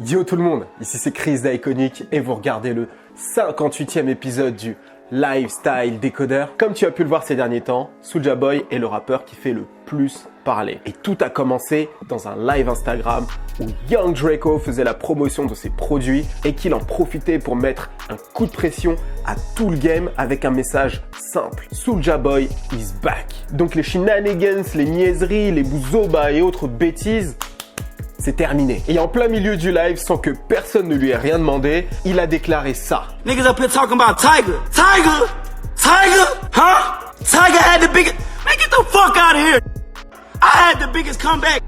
Yo tout le monde, ici c'est Chris d'Iconic et vous regardez le 58e épisode du Lifestyle Decoder. Comme tu as pu le voir ces derniers temps, Soulja Boy est le rappeur qui fait le plus parler. Et tout a commencé dans un live Instagram où Young Draco faisait la promotion de ses produits et qu'il en profitait pour mettre un coup de pression à tout le game avec un message simple. Soulja Boy is back. Donc les shenanigans, les niaiseries, les bouzobas et autres bêtises, c'est terminé. Et en plein milieu du live, sans que personne ne lui ait rien demandé, il a déclaré ça. Niggas up here talking about Tiger. Tiger? Tiger? Huh? Tiger had the biggest... Man, get the fuck out of here. I had the biggest comeback.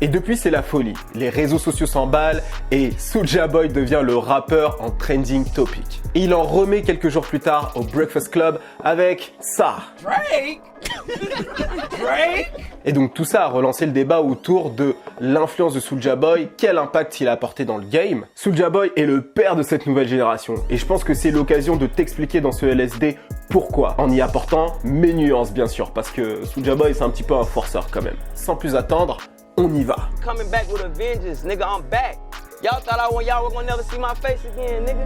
Et depuis, c'est la folie. Les réseaux sociaux s'emballent et Soulja Boy devient le rappeur en trending topic. Et il en remet quelques jours plus tard au Breakfast Club avec ça. Drake? Drake? Et donc tout ça a relancé le débat autour de l'influence de Soulja Boy, quel impact il a apporté dans le game. Soulja Boy est le père de cette nouvelle génération et je pense que c'est l'occasion de t'expliquer dans ce LSD pourquoi, en y apportant mes nuances bien sûr, parce que Soulja Boy c'est un petit peu un forceur quand même. Sans plus attendre, on y va. Coming back with a vengeance, nigga, I'm back. Y'all thought y'all were gonna never see my face again, nigga.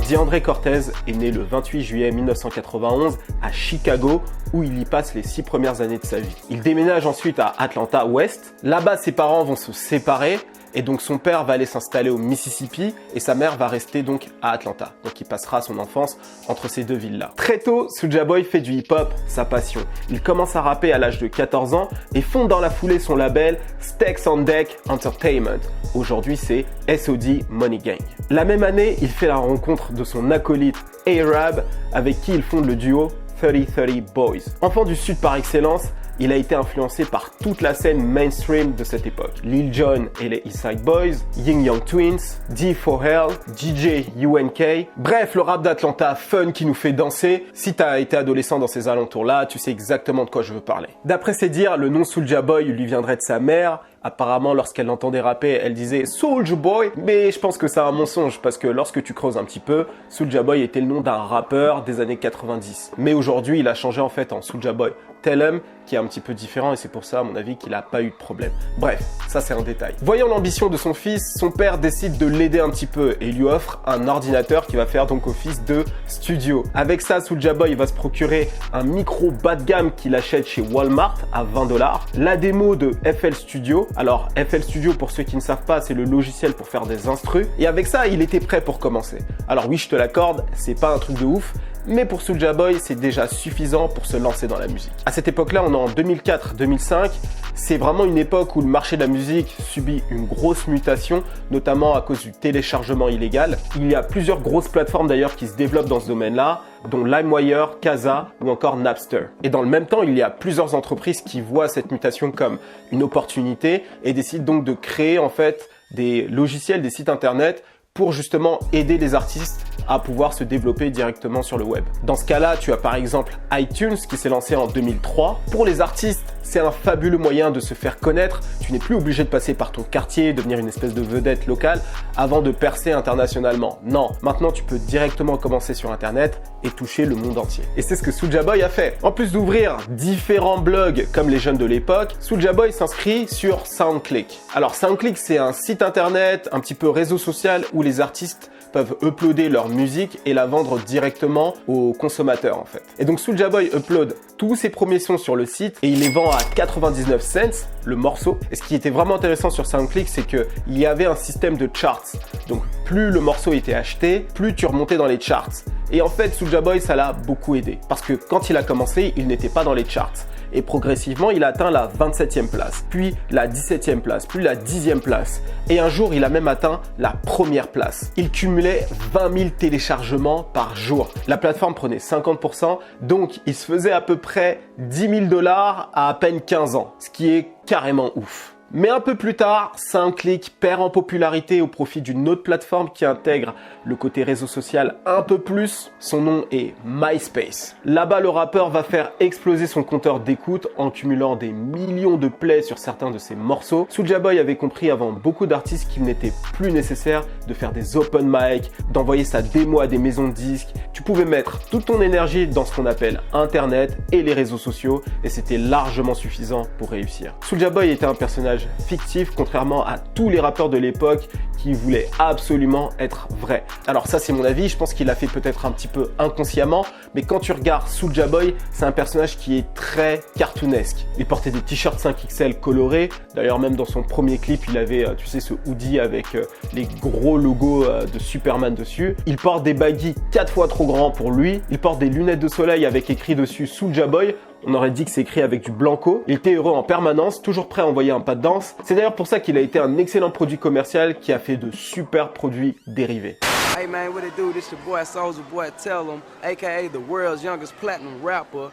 DeAndre Cortez est né le 28 juillet 1991 à Chicago où il y passe les 6 premières années de sa vie. Il déménage ensuite à Atlanta West. Là-bas, ses parents vont se séparer et donc son père va aller s'installer au Mississippi et sa mère va rester donc à Atlanta. Donc il passera son enfance entre ces deux villes-là. Très tôt, Soulja Boy fait du hip-hop sa passion. Il commence à rapper à l'âge de 14 ans et fonde dans la foulée son label Stacks on Deck Entertainment. Aujourd'hui, c'est SOD Money Gang. La même année, il fait la rencontre de son acolyte A-Rab avec qui il fonde le duo 3030 Boys. Enfant du Sud par excellence, il a été influencé par toute la scène mainstream de cette époque. Lil Jon et les East Side Boys, Ying Yang Twins, D4L, DJ UNK. Bref, le rap d'Atlanta fun qui nous fait danser. Si t'as été adolescent dans ces alentours-là, tu sais exactement de quoi je veux parler. D'après ses dires, le nom Soulja Boy lui viendrait de sa mère. Apparemment, lorsqu'elle l'entendait rapper, elle disait Soulja Boy. Mais je pense que c'est un mensonge parce que lorsque tu creuses un petit peu, Soulja Boy était le nom d'un rappeur des années 90. Mais aujourd'hui, il a changé en fait en Soulja Boy Tell 'em, qui est un petit peu différent et c'est pour ça, à mon avis, qu'il n'a pas eu de problème. Bref, ça c'est un détail. Voyant l'ambition de son fils, son père décide de l'aider un petit peu et lui offre un ordinateur qui va faire donc office de studio. Avec ça, Soulja Boy va se procurer un micro bas de gamme qu'il achète chez Walmart à $20, la démo de FL Studio. Alors, FL Studio, pour ceux qui ne savent pas, c'est le logiciel pour faire des instrus. Et avec ça, il était prêt pour commencer. Alors oui, je te l'accorde, c'est pas un truc de ouf, mais pour Soulja Boy, c'est déjà suffisant pour se lancer dans la musique. À cette époque-là, on est en 2004-2005. C'est vraiment une époque où le marché de la musique subit une grosse mutation, notamment à cause du téléchargement illégal. Il y a plusieurs grosses plateformes d'ailleurs qui se développent dans ce domaine-là, dont LimeWire, Kazaa ou encore Napster. Et dans le même temps, il y a plusieurs entreprises qui voient cette mutation comme une opportunité et décident donc de créer en fait des logiciels, des sites internet pour justement aider les artistes à pouvoir se développer directement sur le web. Dans ce cas-là, tu as par exemple iTunes qui s'est lancé en 2003. Pour les artistes, c'est un fabuleux moyen de se faire connaître. Tu n'es plus obligé de passer par ton quartier, devenir une espèce de vedette locale avant de percer internationalement. Non, maintenant tu peux directement commencer sur Internet et toucher le monde entier. Et c'est ce que Soulja Boy a fait. En plus d'ouvrir différents blogs comme les jeunes de l'époque, Soulja Boy s'inscrit sur SoundClick. Alors SoundClick, c'est un site internet, un petit peu réseau social où les artistes peuvent uploader leur musique et la vendre directement aux consommateurs en fait. Et donc Soulja Boy upload tous ses premiers sons sur le site et il les vend à 99 cents le morceau. Et ce qui était vraiment intéressant sur SoundClick, c'est qu'il y avait un système de charts. Donc plus le morceau était acheté, plus tu remontais dans les charts. Et en fait, Soulja Boy, ça l'a beaucoup aidé. Parce que quand il a commencé, il n'était pas dans les charts. Et progressivement, il a atteint la 27e place, puis la 17e place, puis la 10e place. Et un jour, il a même atteint la première place. Il cumulait 20 000 téléchargements par jour. La plateforme prenait 50%, donc il se faisait à peu près $10 000 à peine 15 ans, ce qui est carrément ouf. Mais un peu plus tard, SoundClick perd en popularité au profit d'une autre plateforme qui intègre le côté réseau social un peu plus. Son nom est MySpace. Là-bas, le rappeur va faire exploser son compteur d'écoute en cumulant des millions de plays sur certains de ses morceaux. Soulja Boy avait compris avant beaucoup d'artistes qu'il n'était plus nécessaire de faire des open mic, d'envoyer sa démo à des maisons de disques. Tu pouvais mettre toute ton énergie dans ce qu'on appelle Internet et les réseaux sociaux et c'était largement suffisant pour réussir. Soulja Boy était un personnage personnage fictif, contrairement à tous les rappeurs de l'époque qui voulaient absolument être vrais. Alors ça c'est mon avis, je pense qu'il l'a fait peut-être un petit peu inconsciemment, mais quand tu regardes Soulja Boy, c'est un personnage qui est très cartoonesque. Il portait des t-shirts 5XL colorés, d'ailleurs même dans son premier clip, il avait, tu sais, ce hoodie avec les gros logos de Superman dessus. Il porte des baggy 4 fois trop grands pour lui, il porte des lunettes de soleil avec écrit dessus Soulja Boy. On aurait dit que c'est écrit avec du blanco. Il était heureux en permanence, toujours prêt à envoyer un pas de danse. C'est d'ailleurs pour ça qu'il a été un excellent produit commercial qui a fait de super produits dérivés. Hey man, what it do? This your boy Soulja Boy Tell 'em, aka the world's youngest platinum rapper.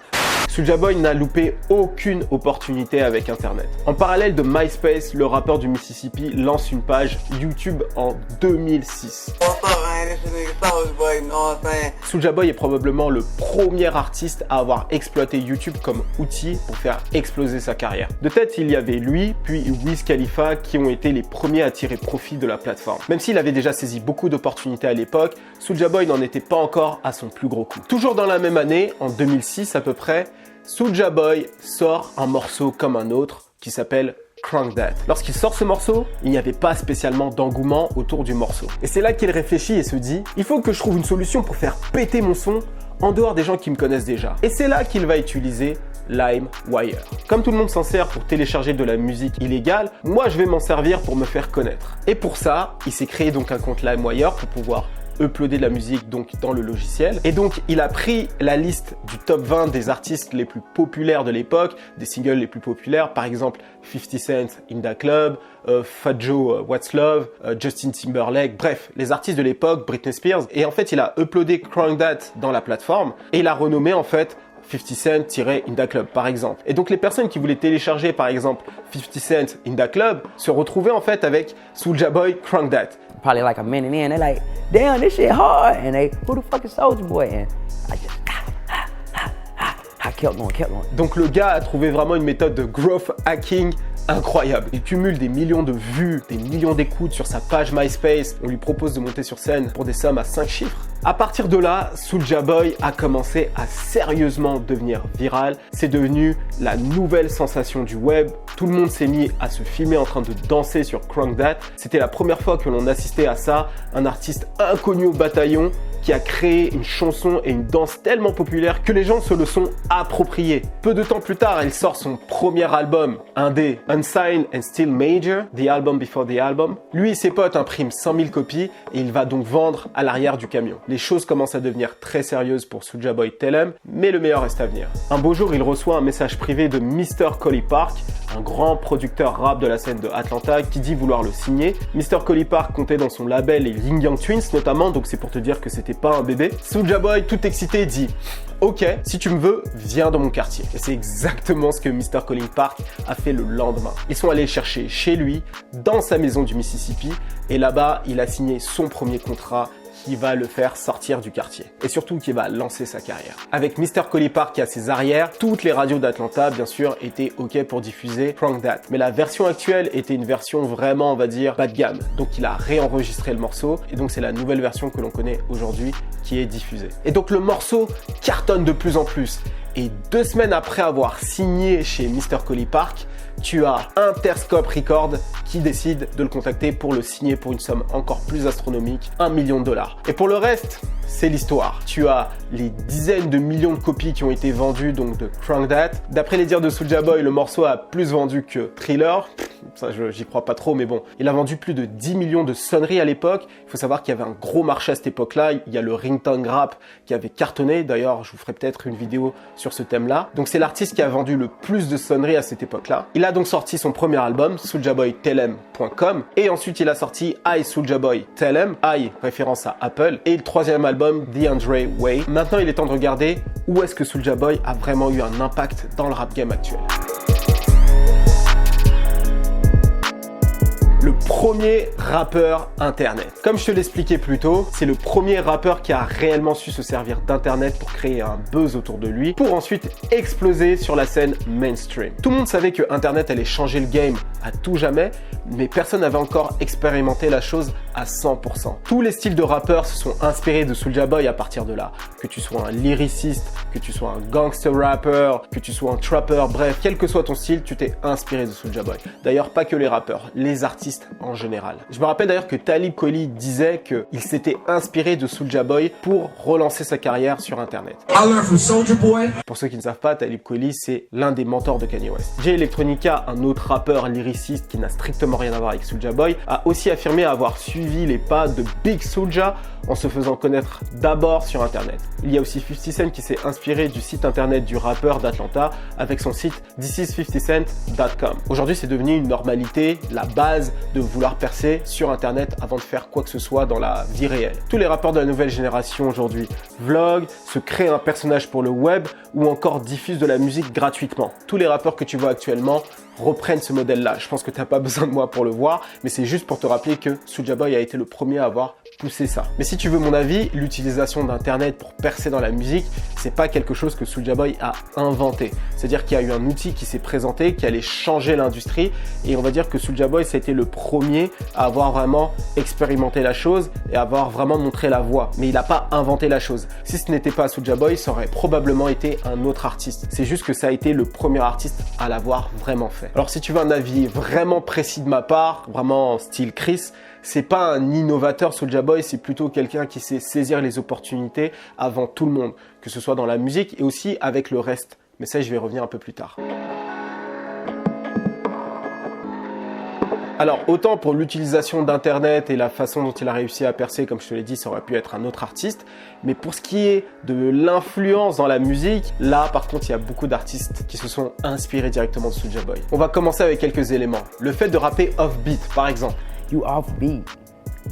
Soulja Boy n'a loupé aucune opportunité avec Internet. En parallèle de MySpace, le rappeur du Mississippi lance une page YouTube en 2006. Soulja Boy est probablement le premier artiste à avoir exploité YouTube comme outil pour faire exploser sa carrière. De tête, il y avait lui, puis Wiz Khalifa qui ont été les premiers à tirer profit de la plateforme. Même s'il avait déjà saisi beaucoup d'opportunités à l'époque, Soulja Boy n'en était pas encore à son plus gros coup. Toujours dans la même année, en 2006 à peu près, Soulja Boy sort un morceau comme un autre qui s'appelle Crunk That. Lorsqu'il sort ce morceau, il n'y avait pas spécialement d'engouement autour du morceau. Et c'est là qu'il réfléchit et se dit « Il faut que je trouve une solution pour faire péter mon son en dehors des gens qui me connaissent déjà. » Et c'est là qu'il va utiliser LimeWire. Comme tout le monde s'en sert pour télécharger de la musique illégale, moi je vais m'en servir pour me faire connaître. Et pour ça, il s'est créé donc un compte LimeWire pour pouvoir uploader de la musique donc dans le logiciel. Et donc il a pris la liste du top 20 des artistes les plus populaires de l'époque, des singles les plus populaires, par exemple 50 Cent, In Da Club, Fat Joe, What's Love, Justin Timberlake, bref, les artistes de l'époque, Britney Spears. Et en fait il a uploadé Crunk That dans la plateforme et il a renommé en fait 50 Cent-In Da Club par exemple. Et donc les personnes qui voulaient télécharger par exemple 50 Cent In Da Club se retrouvaient en fait avec Soulja Boy Crunk That. Probably like a minute in, they're like, damn, this shit hard. And they, who the fuck is Soulja Boy? And I just, I kept going. Donc le gars a trouvé vraiment une méthode de growth hacking incroyable. Il cumule des millions de vues, des millions d'écoutes sur sa page MySpace. On lui propose de monter sur scène pour des sommes à 5 chiffres. À partir de là, Soulja Boy a commencé à sérieusement devenir viral. C'est devenu la nouvelle sensation du web. Tout le monde s'est mis à se filmer en train de danser sur Crunk That. C'était la première fois que l'on assistait à ça. Un artiste inconnu au bataillon qui a créé une chanson et une danse tellement populaire que les gens se le sont appropriés. Peu de temps plus tard, il sort son premier album, indé, Unsigned and Still Major, The Album Before the Album. Lui et ses potes impriment 100 000 copies et il va donc vendre à l'arrière du camion. Les choses commencent à devenir très sérieuses pour Soulja Boy Tell 'em, mais le meilleur reste à venir. Un beau jour, il reçoit un message privé de Mr. Collie Park, un grand producteur rap de la scène de Atlanta qui dit vouloir le signer. Mr. Collie Park comptait dans son label les Ying Yang Twins notamment, donc c'est pour te dire que c'était pas un bébé. Soulja Boy, tout excité, dit « Ok, si tu me veux, viens dans mon quartier. » Et c'est exactement ce que Mr. Collie Park a fait le lendemain. Ils sont allés le chercher chez lui, dans sa maison du Mississippi, et là-bas, il a signé son premier contrat qui va le faire sortir du quartier et surtout qui va lancer sa carrière. Avec Mr. Collie Park à ses arrières, toutes les radios d'Atlanta bien sûr étaient ok pour diffuser Crunk That. Mais la version actuelle était une version vraiment on va dire bas de gamme. Donc il a réenregistré le morceau et donc c'est la nouvelle version que l'on connaît aujourd'hui qui est diffusée. Et donc le morceau cartonne de plus en plus. Et 2 semaines après avoir signé chez Mr. Collie Park, tu as Interscope Records qui décide de le contacter pour le signer pour une somme encore plus astronomique, $1 million. Et pour le reste, c'est l'histoire. Tu as les dizaines de millions de copies qui ont été vendues donc de Crunk That. D'après les dires de Soulja Boy, le morceau a plus vendu que Thriller. Ça, j'y crois pas trop, mais bon. Il a vendu plus de 10 millions de sonneries à l'époque. Il faut savoir qu'il y avait un gros marché à cette époque-là. Il y a le ringtone rap qui avait cartonné. D'ailleurs, je vous ferai peut-être une vidéo sur ce thème-là. Donc, c'est l'artiste qui a vendu le plus de sonneries à cette époque-là. Il a donc sorti son premier album, SouljaBoyTell'em.com. Et ensuite, il a sorti I, Soulja Boy Tell 'em. I, référence à Apple. Et le 3e album, The Andre Way. Maintenant, il est temps de regarder où est-ce que Soulja Boy a vraiment eu un impact dans le rap game actuel. Le premier rappeur internet. Comme je te l'expliquais plus tôt, c'est le premier rappeur qui a réellement su se servir d'internet pour créer un buzz autour de lui, pour ensuite exploser sur la scène mainstream. Tout le monde savait que internet allait changer le game à tout jamais, mais personne n'avait encore expérimenté la chose à 100%. Tous les styles de rappeurs se sont inspirés de Soulja Boy à partir de là. Que tu sois un lyriciste, que tu sois un gangster rapper, que tu sois un trapper, bref, quel que soit ton style, tu t'es inspiré de Soulja Boy. D'ailleurs, pas que les rappeurs, les artistes en général. Je me rappelle d'ailleurs que Talib Kweli disait qu'il s'était inspiré de Soulja Boy pour relancer sa carrière sur internet. I learned from Soulja Boy. Pour ceux qui ne savent pas, Talib Kweli, c'est l'un des mentors de Kanye West. Jay Electronica, un autre rappeur lyriciste qui n'a strictement rien à voir avec Soulja Boy, a aussi affirmé avoir suivi les pas de Big Soulja en se faisant connaître d'abord sur internet. Il y a aussi 50 Cent qui s'est inspiré du site internet du rappeur d'Atlanta avec son site thisis50cent.com. Aujourd'hui, c'est devenu une normalité, la base de vouloir percer sur internet avant de faire quoi que ce soit dans la vie réelle. Tous les rappeurs de la nouvelle génération aujourd'hui vloguent, se créent un personnage pour le web ou encore diffusent de la musique gratuitement. Tous les rappeurs que tu vois actuellement reprennent ce modèle-là. Je pense que tu n'as pas besoin de moi pour le voir, mais c'est juste pour te rappeler que Soulja Boy a été le premier à avoir poussé ça. Mais si tu veux mon avis, l'utilisation d'internet pour percer dans la musique, c'est pas quelque chose que Soulja Boy a inventé. C'est-à-dire qu'il y a eu un outil qui s'est présenté, qui allait changer l'industrie, et on va dire que Soulja Boy, ça a été le premier à avoir vraiment expérimenté la chose et à avoir vraiment montré la voie. Mais il n'a pas inventé la chose. Si ce n'était pas Soulja Boy, ça aurait probablement été un autre artiste. C'est juste que ça a été le premier artiste à l'avoir vraiment fait. Alors si tu veux un avis vraiment précis de ma part, vraiment style Chris, c'est pas un innovateur Soulja Boy, c'est plutôt quelqu'un qui sait saisir les opportunités avant tout le monde, que ce soit dans la musique et aussi avec le reste. Mais ça, je vais revenir un peu plus tard. Alors, autant pour l'utilisation d'internet et la façon dont il a réussi à percer, comme je te l'ai dit, ça aurait pu être un autre artiste. Mais pour ce qui est de l'influence dans la musique, là, par contre, il y a beaucoup d'artistes qui se sont inspirés directement de Soulja Boy. On va commencer avec quelques éléments. Le fait de rapper off-beat, par exemple. You offbeat,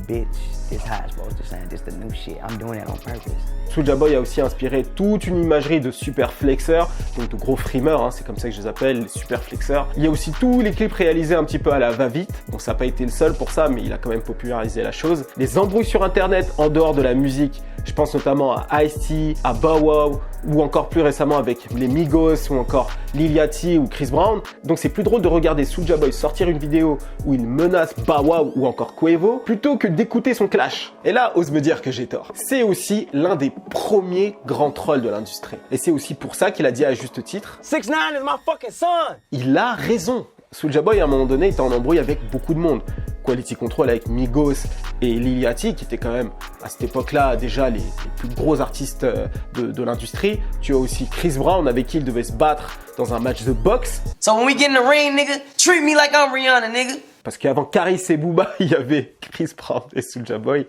bitch. This how it's supposed to sound. This the new shit. I'm doing it on purpose. Soulja Boy a aussi inspiré toute une imagerie de super flexeurs, donc de gros frimeurs, hein, c'est comme ça que je les appelle, les super flexeurs. Il y a aussi tous les clips réalisés un petit peu à la va-vite. Bon, ça n'a pas été le seul pour ça, mais il a quand même popularisé la chose. Les embrouilles sur internet en dehors de la musique, je pense notamment à Ice-T, à Bow Wow, ou encore plus récemment avec les Migos, ou encore Lil Yachty ou Chris Brown. Donc c'est plus drôle de regarder Soulja Boy sortir une vidéo où il menace Bow Wow ou encore Quavo, plutôt que d'écouter son clash. Et là, ose me dire que j'ai tort. C'est aussi l'un des premiers grands trolls de l'industrie. Et c'est aussi pour ça qu'il a dit à juste titre 6ix9ine is my fucking son. Il a raison. Soulja Boy, à un moment donné, était en embrouille avec beaucoup de monde. Quality Control avec Migos et Lil Yachty, qui étaient quand même, à cette époque-là, déjà les plus gros artistes de l'industrie. Tu as aussi Chris Brown, avec qui il devait se battre dans un match de boxe. So when we get in the ring, nigga, treat me like I'm Rihanna, nigga. Parce qu'avant Caris et Booba, il y avait Chris Brown et Soulja Boy.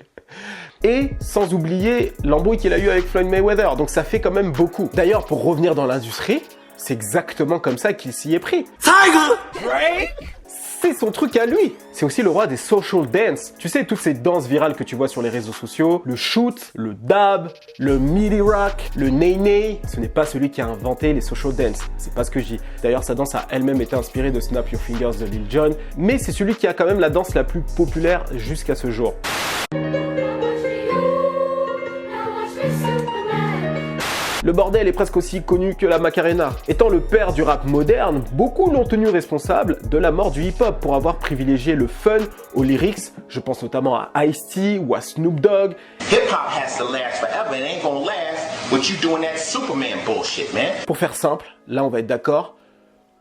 Et sans oublier l'embrouille qu'il a eu avec Floyd Mayweather. Donc ça fait quand même beaucoup. D'ailleurs, pour revenir dans l'industrie, c'est exactement comme ça qu'il s'y est pris. Tiger! Drake! C'est son truc à lui. C'est aussi le roi des social dance. Tu sais, toutes ces danses virales que tu vois sur les réseaux sociaux, le shoot, le dab, le midi rock, le ney-ney, ce n'est pas celui qui a inventé les social dance. C'est pas ce que je dis. D'ailleurs, sa danse a elle-même été inspirée de Snap Your Fingers de Lil Jon, mais c'est celui qui a quand même la danse la plus populaire jusqu'à ce jour. Le bordel est presque aussi connu que la Macarena. Étant le père du rap moderne, beaucoup l'ont tenu responsable de la mort du hip-hop pour avoir privilégié le fun aux lyrics. Je pense notamment à Ice-T ou à Snoop Dogg. Hip-hop has to last forever. It ain't gonna last with you doing that Superman bullshit, man. Pour faire simple, là on va être d'accord,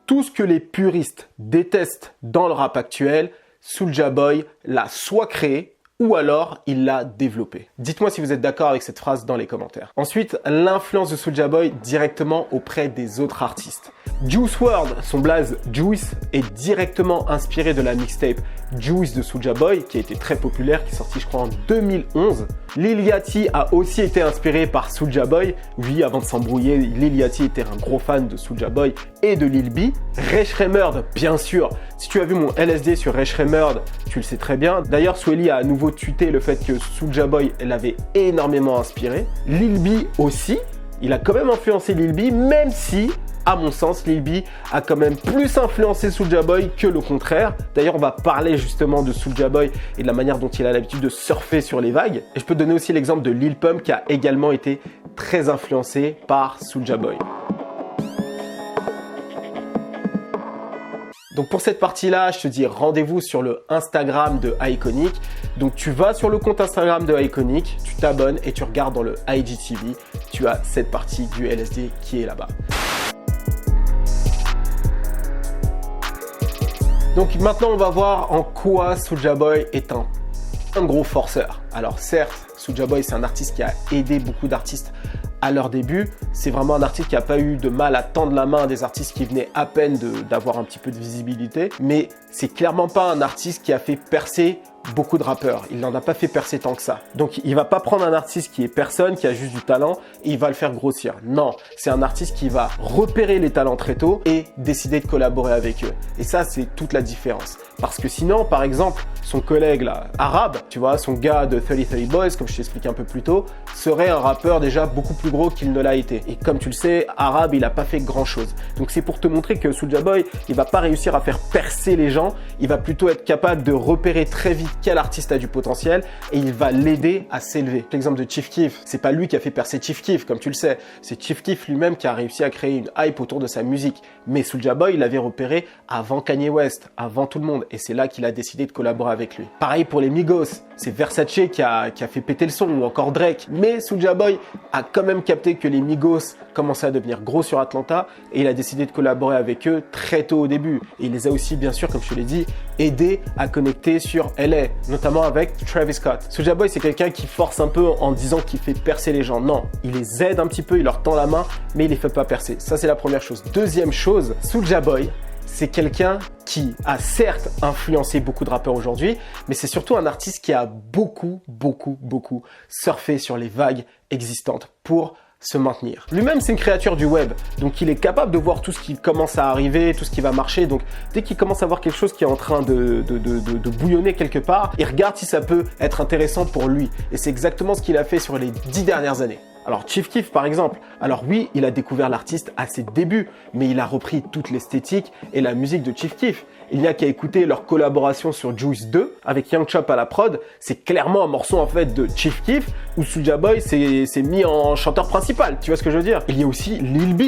tout ce que les puristes détestent dans le rap actuel, Soulja Boy l'a soit créé, ou alors il l'a développé. Dites-moi si vous êtes d'accord avec cette phrase dans les commentaires. Ensuite, l'influence de Soulja Boy directement auprès des autres artistes. Juice WRLD, son blaze Juice, est directement inspiré de la mixtape Juice de Soulja Boy, qui a été très populaire, qui est sortie je crois en 2011. Lil Yachty a aussi été inspiré par Soulja Boy. Oui, avant de s'embrouiller, Lil Yachty était un gros fan de Soulja Boy et de Lil B. Ray Shremmerd, bien sûr. Si tu as vu mon LSD sur Ray Shremmerd, tu le sais très bien. D'ailleurs, Swelly a à nouveau tweeté le fait que Soulja Boy l'avait énormément inspiré. Lil B aussi. Il a quand même influencé Lil B, même si à mon sens, Lil B a quand même plus influencé Soulja Boy que le contraire. D'ailleurs, on va parler justement de Soulja Boy et de la manière dont il a l'habitude de surfer sur les vagues. Et je peux donner aussi l'exemple de Lil Pump qui a également été très influencé par Soulja Boy. Donc pour cette partie-là, je te dis rendez-vous sur le Instagram de Iconic. Donc tu vas sur le compte Instagram de Iconic, tu t'abonnes et tu regardes dans le IGTV. Tu as cette partie du LSD qui est là-bas. Donc maintenant, on va voir en quoi Soulja Boy est un gros forceur. Alors certes, Soulja Boy, c'est un artiste qui a aidé beaucoup d'artistes à leur début. C'est vraiment un artiste qui n'a pas eu de mal à tendre la main à des artistes qui venaient à peine d'avoir un petit peu de visibilité. Mais c'est clairement pas un artiste qui a fait percer beaucoup de rappeurs. Il n'en a pas fait percer tant que ça. Donc il va pas prendre un artiste qui est personne, qui a juste du talent et il va le faire grossir. Non, c'est un artiste qui va repérer les talents très tôt et décider de collaborer avec eux. Et ça, c'est toute la différence. Parce que sinon, par exemple, son collègue là, Arabe, tu vois, son gars de 3030 Boys, comme je t'expliquais un peu plus tôt, serait un rappeur déjà beaucoup plus gros qu'il ne l'a été. Et comme tu le sais, Arabe, il a pas fait grand chose. Donc c'est pour te montrer que Soulja Boy, il va pas réussir à faire percer les gens, il va plutôt être capable de repérer très vite quel artiste a du potentiel et il va l'aider à s'élever. L'exemple de Chief Keef, c'est pas lui qui a fait percer Chief Keef, comme tu le sais, c'est Chief Keef lui-même qui a réussi à créer une hype autour de sa musique. Mais Soulja Boy, il l'avait repéré avant Kanye West, avant tout le monde, et c'est là qu'il a décidé de collaborer avec lui. Pareil pour les Migos, c'est Versace qui a fait péter le son, ou encore Drake. Mais Soulja Boy a quand même capté que les Migos commençaient à devenir gros sur Atlanta et il a décidé de collaborer avec eux très tôt au début. Et il les a aussi, bien sûr, comme je te l'ai dit, aidés à connecter sur LA, notamment avec Travis Scott. Soulja Boy, c'est quelqu'un qui force un peu en disant qu'il fait percer les gens. Non, il les aide un petit peu, il leur tend la main, mais il les fait pas percer. Ça, c'est la première chose. Deuxième chose, Soulja Boy, c'est quelqu'un qui a certes influencé beaucoup de rappeurs aujourd'hui, mais c'est surtout un artiste qui a beaucoup surfé sur les vagues existantes pour se maintenir. Lui-même, c'est une créature du web, donc il est capable de voir tout ce qui commence à arriver, tout ce qui va marcher. Donc dès qu'il commence à voir quelque chose qui est en train de bouillonner quelque part, il regarde si ça peut être intéressant pour lui. Et c'est exactement ce qu'il a fait sur les 10 dernières années. Alors Chief Keef par exemple, alors oui, il a découvert l'artiste à ses débuts, mais il a repris toute l'esthétique et la musique de Chief Keef. Il n'y a qu'à écouter leur collaboration sur Juice 2 avec Young Chop à la prod, c'est clairement un morceau en fait de Chief Keef où Soulja Boy s'est mis en chanteur principal, tu vois ce que je veux dire. Il y a aussi Lil B.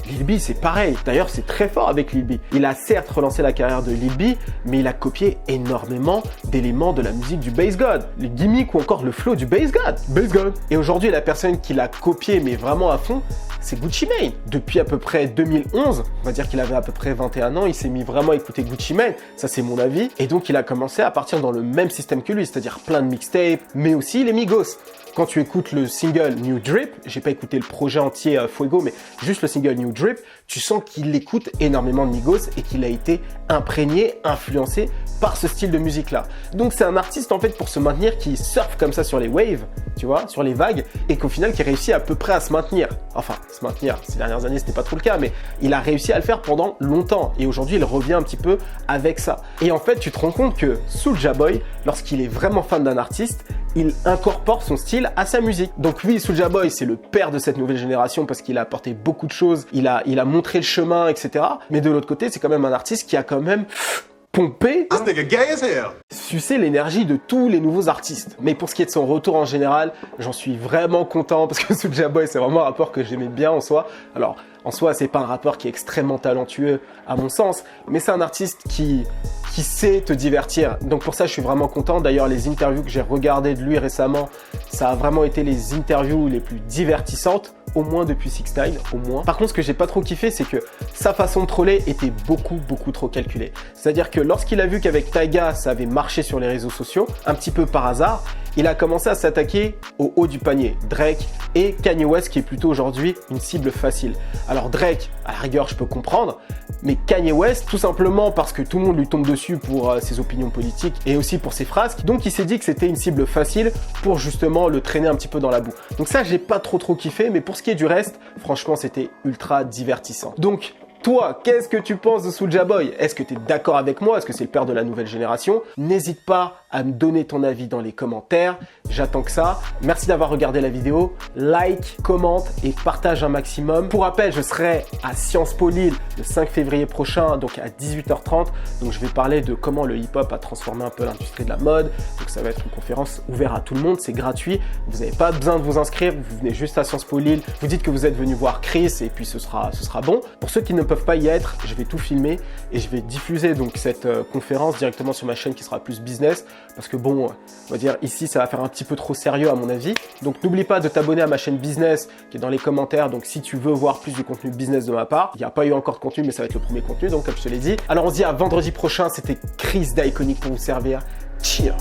Lil B c'est pareil, d'ailleurs c'est très fort avec Lil B. Il a certes relancé la carrière de Lil B, mais il a copié énormément d'éléments de la musique du Bass God, les gimmicks ou encore le flow du Bass God. Bass God. Et aujourd'hui la personne qui l'a copié mais vraiment à fond, c'est Gucci Mane. Depuis à peu près 2011, on va dire qu'il avait à peu près 21 ans, il s'est mis vraiment à écouter Gucci Mane, ça c'est mon avis, et donc il a commencé à partir dans le même système que lui, c'est-à-dire plein de mixtapes, mais aussi les Migos. Quand tu écoutes le single New Drip, j'ai pas écouté le projet entier Fuego, mais juste le single New Drip, tu sens qu'il écoute énormément de Migos et qu'il a été imprégné, influencé par ce style de musique-là. Donc c'est un artiste en fait pour se maintenir qui surfe comme ça sur les waves, tu vois, sur les vagues, et qu'au final qui réussit à peu près à se maintenir. Enfin, se maintenir, ces dernières années c'était pas trop le cas, mais il a réussi à le faire pendant longtemps, et aujourd'hui il revient un petit peu avec ça. Et en fait tu te rends compte que Soulja Boy, lorsqu'il est vraiment fan d'un artiste, il incorpore son style à sa musique. Donc oui, Soulja Boy, c'est le père de cette nouvelle génération parce qu'il a apporté beaucoup de choses, il a montré le chemin, etc. Mais de l'autre côté, c'est quand même un artiste qui a quand même pompé, sucer l'énergie de tous les nouveaux artistes. Mais pour ce qui est de son retour en général, j'en suis vraiment content parce que Soulja Boy, c'est vraiment un rappeur que j'aimais bien en soi. Alors, en soi, c'est pas un rappeur qui est extrêmement talentueux à mon sens, mais c'est un artiste qui sait te divertir. Donc pour ça, je suis vraiment content. D'ailleurs, les interviews que j'ai regardées de lui récemment, ça a vraiment été les interviews les plus divertissantes, au moins depuis 6ix9ine, au moins. Par contre, ce que j'ai pas trop kiffé, c'est que sa façon de troller était beaucoup trop calculée. C'est-à-dire que lorsqu'il a vu qu'avec Tyga, ça avait marché sur les réseaux sociaux, un petit peu par hasard, il a commencé à s'attaquer au haut du panier, Drake et Kanye West, qui est plutôt aujourd'hui une cible facile. Alors Drake, à la rigueur, je peux comprendre, mais Kanye West, tout simplement parce que tout le monde lui tombe dessus pour ses opinions politiques et aussi pour ses frasques, donc il s'est dit que c'était une cible facile pour justement le traîner un petit peu dans la boue. Donc ça, j'ai pas trop kiffé, mais pour ce qui est du reste, franchement, c'était ultra divertissant. Donc, toi, qu'est-ce que tu penses de Soulja Boy? Est-ce que tu es d'accord avec moi? Est-ce que c'est le père de la nouvelle génération? N'hésite pas à me donner ton avis dans les commentaires. J'attends que ça. Merci d'avoir regardé la vidéo. Like, commente et partage un maximum. Pour rappel, je serai à Sciences Po Lille le 5 février prochain, donc à 18h30. Donc je vais parler de comment le hip-hop a transformé un peu l'industrie de la mode. Donc ça va être une conférence ouverte à tout le monde, c'est gratuit. Vous n'avez pas besoin de vous inscrire, vous venez juste à Sciences Po Lille. Vous dites que vous êtes venu voir Chris et puis ce sera bon. Pour ceux qui ne peuvent pas y être, je vais tout filmer et je vais diffuser donc cette conférence directement sur ma chaîne qui sera plus business. Parce que bon, on va dire ici ça va faire un petit peu trop sérieux à mon avis. Donc n'oublie pas de t'abonner à ma chaîne business qui est dans les commentaires. Donc si tu veux voir plus de contenu business de ma part, il n'y a pas eu encore de contenu mais ça va être le premier contenu donc comme je te l'ai dit. Alors on se dit à vendredi prochain, c'était Chris d'Iconic pour vous servir. Cheers.